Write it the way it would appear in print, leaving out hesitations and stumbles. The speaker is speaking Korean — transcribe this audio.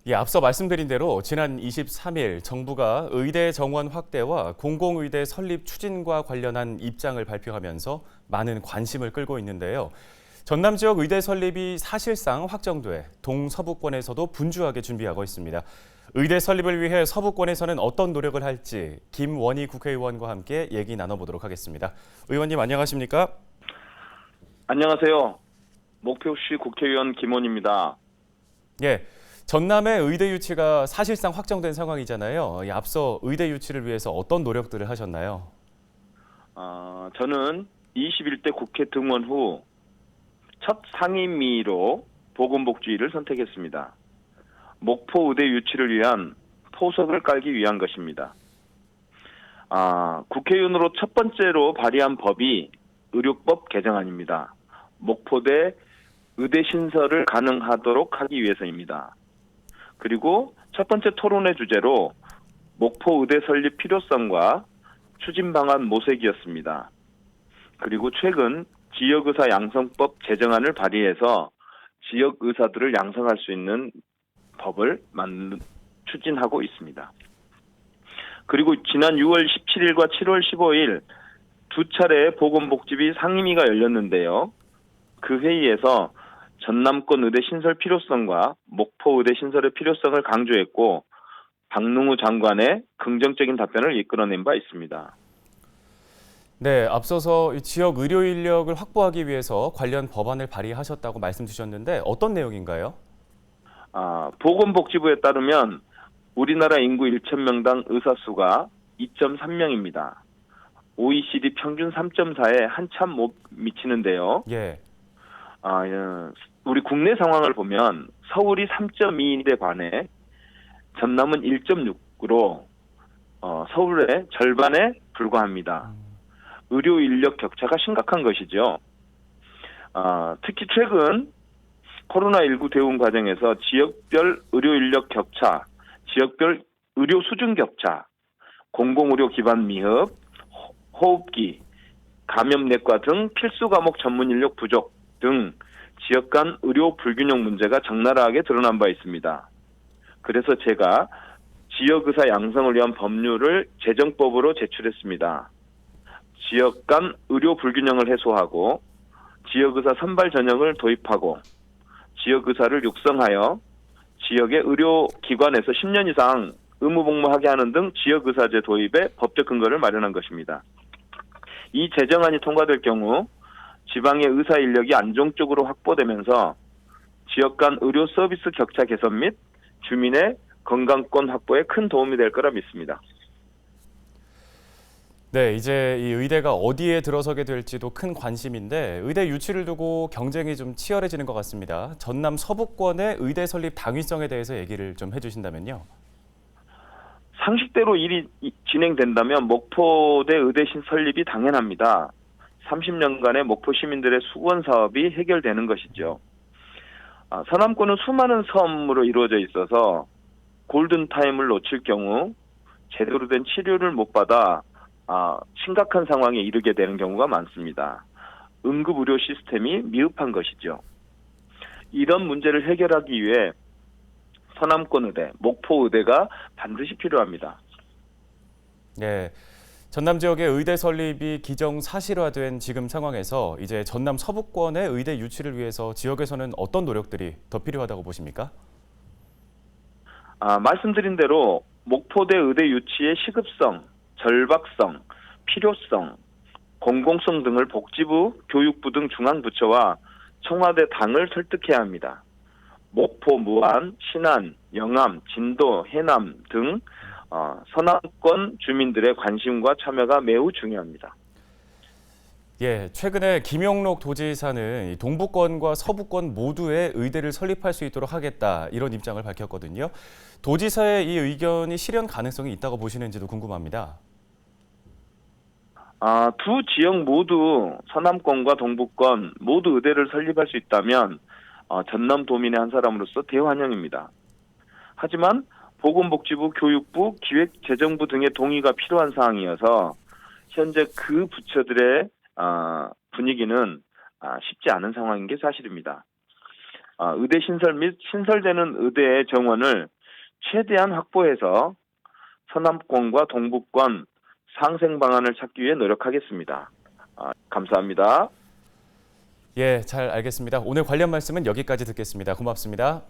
예, 앞서 말씀드린 대로 지난 23일 정부가 의대 정원 확대와 공공의대 설립 추진과 관련한 입장을 발표하면서 많은 관심을 끌고 있는데요. 전남 지역 의대 설립이 사실상 확정돼 동서부권에서도 분주하게 준비하고 있습니다. 의대 설립을 위해 서부권에서는 어떤 노력을 할지 김원희 국회의원과 함께 얘기 나눠보도록 하겠습니다. 의원님 안녕하십니까? 안녕하세요. 목표시 국회의원 김원입니다. 예, 전남의 의대 유치가 사실상 확정된 상황이잖아요. 앞서 의대 유치를 위해서 어떤 노력들을 하셨나요? 저는 21대 국회 등원 후 첫 상임위로 보건복지위를 선택했습니다. 목포 의대 유치를 위한 포석을 깔기 위한 것입니다. 국회의원으로 첫 번째로 발의한 법이 의료법 개정안입니다. 목포대 의대 신설을 가능하도록 하기 위해서입니다. 그리고 첫 번째 토론회 주제로 목포 의대 설립 필요성과 추진 방안 모색이었습니다. 그리고 최근 지역의사 양성법 제정안을 발의해서 지역 의사들을 양성할 수 있는 법을 추진하고 있습니다. 그리고 지난 6월 17일과 7월 15일 두 차례 보건복지위 상임위가 열렸는데요. 그 회의에서 전남권 의대 신설 필요성과 목포 의대 신설의 필요성을 강조했고 박능우 장관의 긍정적인 답변을 이끌어낸 바 있습니다. 네, 앞서서 지역 의료 인력을 확보하기 위해서 관련 법안을 발의하셨다고 말씀 주셨는데 어떤 내용인가요? 보건복지부에 따르면 우리나라 인구 1,000명당 의사 수가 2.3명입니다. OECD 평균 3.4에 한참 못 미치는데요. 예. 우리 국내 상황을 보면 서울이 3.2인데 반해 전남은 1.6으로 서울의 절반에 불과합니다. 의료 인력 격차가 심각한 것이죠. 특히 최근 코로나19 대응 과정에서 지역별 의료 인력 격차, 지역별 의료 수준 격차, 공공의료 기반 미흡, 호흡기, 감염내과 등 필수 과목 전문 인력 부족 등 지역 간 의료 불균형 문제가 적나라하게 드러난 바 있습니다. 그래서 제가 지역의사 양성을 위한 법률을 제정법으로 제출했습니다. 지역 간 의료 불균형을 해소하고 지역의사 선발 전형을 도입하고 지역의사를 육성하여 지역의 의료기관에서 10년 이상 의무복무하게 하는 등 지역의사제 도입에 법적 근거를 마련한 것입니다. 이 제정안이 통과될 경우 지방의 의사 인력이 안정적으로 확보되면서 지역 간 의료 서비스 격차 개선 및 주민의 건강권 확보에 큰 도움이 될 거라 믿습니다. 네, 이제 이 의대가 어디에 들어서게 될지도 큰 관심인데 의대 유치를 두고 경쟁이 좀 치열해지는 것 같습니다. 전남 서부권의 의대 설립 당위성에 대해서 얘기를 좀 해주신다면요. 상식대로 일이 진행된다면 목포대 의대 설립이 당연합니다. 30년간의 목포 시민들의 수건 사업이 해결되는 것이죠. 서남권은 수많은 섬으로 이루어져 있어서 골든타임을 놓칠 경우 제대로 된 치료를 못 받아 심각한 상황에 이르게 되는 경우가 많습니다. 응급의료 시스템이 미흡한 것이죠. 이런 문제를 해결하기 위해 서남권 의대, 목포 의대가 반드시 필요합니다. 네, 전남 지역의 의대 설립이 기정사실화된 지금 상황에서 이제 전남 서부권의 의대 유치를 위해서 지역에서는 어떤 노력들이 더 필요하다고 보십니까? 말씀드린 대로 목포대 의대 유치의 시급성, 절박성, 필요성, 공공성 등을 복지부, 교육부 등 중앙부처와 청와대 당을 설득해야 합니다. 목포, 무안, 신안, 영암, 진도, 해남 등 서남권 주민들의 관심과 참여가 매우 중요합니다. 예, 최근에 김용록 도지사는 동부권과 서부권 모두에 의대를 설립할 수 있도록 하겠다 이런 입장을 밝혔거든요. 도지사의 이 의견이 실현 가능성이 있다고 보시는지도 궁금합니다. 두 지역 모두 서남권과 동부권 모두 의대를 설립할 수 있다면 전남도민의 한 사람으로서 대환영입니다. 하지만 보건복지부, 교육부, 기획재정부 등의 동의가 필요한 사항이어서 현재 그 부처들의 분위기는 쉽지 않은 상황인 게 사실입니다. 의대 신설 및 신설되는 의대의 정원을 최대한 확보해서 서남권과 동부권 상생 방안을 찾기 위해 노력하겠습니다. 감사합니다. 예, 잘 알겠습니다. 오늘 관련 말씀은 여기까지 듣겠습니다. 고맙습니다.